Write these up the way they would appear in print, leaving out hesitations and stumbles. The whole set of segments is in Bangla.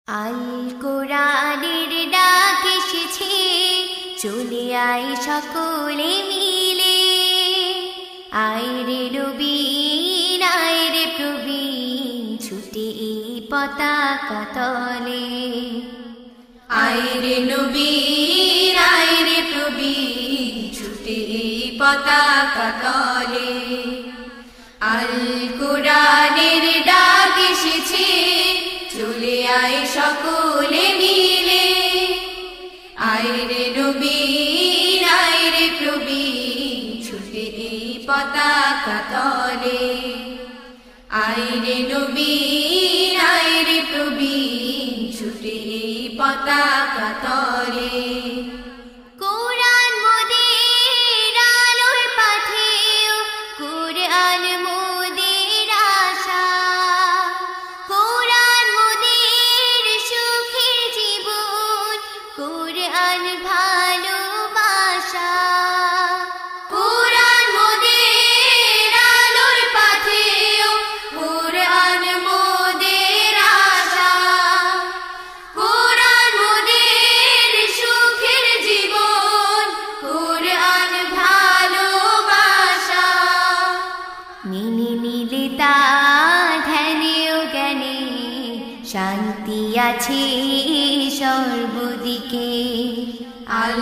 আল কোরআনের ডাক এসেছে, চলে আয় সকলে মিলে। আয় রে নবীন, আয় রে প্রবীণ, ছুটে এই পতাকা তলে। আয় রে নবীন, আয় রে প্রবীণ, ছুটে এই পতাকা তলে। আল কোরআনের ডাক এসেছে, চলে আয় সকলে মিলে। আয় রে নবীন, আয় রে প্রবীণ, ছুটে এই পতাকা তলে। আয় রে নবীন, আয় রে প্রবীণ, ছুটে এই পতাকা তলে। কোরআন মোদের আলোর পাথেয়, কোরআন মোদের আশা। কোরআন মোদের সুখের জীবন, কোরআন ভালোবাসা। কোরআন মোদের আলোর পাথেয়, কোরআন মোদের আশা। কোরআন মোদের সুখের জীবন, কোরআন ভালোবাসা। মেনে নিলে তা ধ্যানে ও জ্ঞানে, শান্তি আছে সর্বদিকে। আল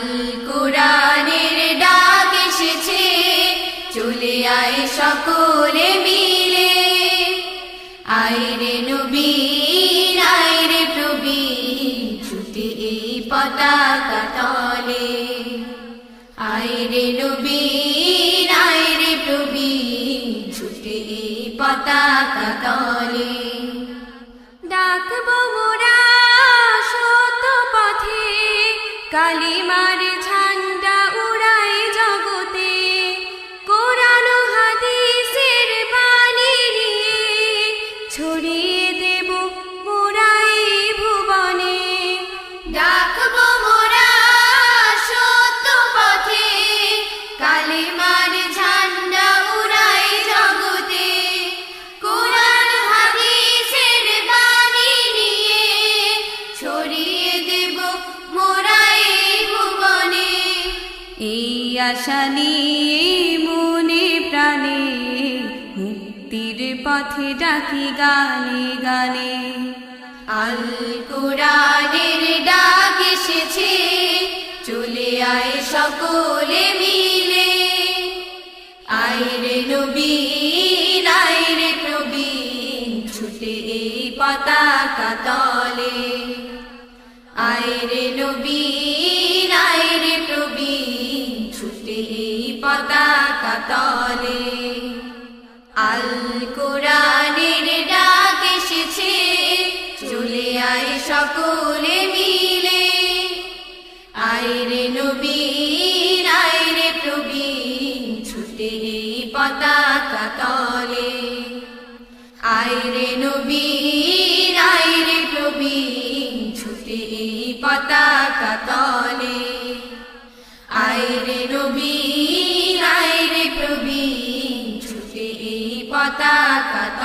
কোরআনের ডাক এসেছে, চলে আয় সকলে মিলে। আয় রে নবীন, আয় রে প্রবীণ, ছুটে এই পতাকা তলে। আয় রে নবীন, আয় রে প্রবীণ, ছুটে এই পতাকা তলে। ডাকবো মোরা সত্য পথে, কালিমার ঝান্ডা উড়াই জগতে। কোরআন ও হাদিসের বাণী নিয়ে, ছড়িয়ে দেব মোরা এই ভুবনে। ডাকবো মোরা সত্য পথে, কালিমার ঝান্ডা উড়াই জগতে। কোরআন হাদিসের বাণী নিয়ে, ছড়িয়ে দেব মোরা এই ভুবনে। এই আশা নিয়ে মনে প্রাণে, মুক্তির পথে ডাকি গানে গানে। আল কোরআনের ডাক এসেছে, চলে আয় সকলে মিলে। আয় রে নবীন, আয় রে প্রবীণ, ছুটে এই পতাকা তলে। আয় রে নবীন, আয় রে প্রবীণ, ছুটে এই পতাকা তলে। আল কোরআনের ডাক এসেছে, চলে আয় সকলে মিলে। আয় রে নবীন, আয় রে প্রবীণ, ছুটে এই পতাকা তলে। আয় রে নবীন, আয় রে প্রবীণ, ছুটে এই পতাকা তলে। আয় রে নবীন, আয় রে প্রবীণ, ছুটে এই পতাকা তলে।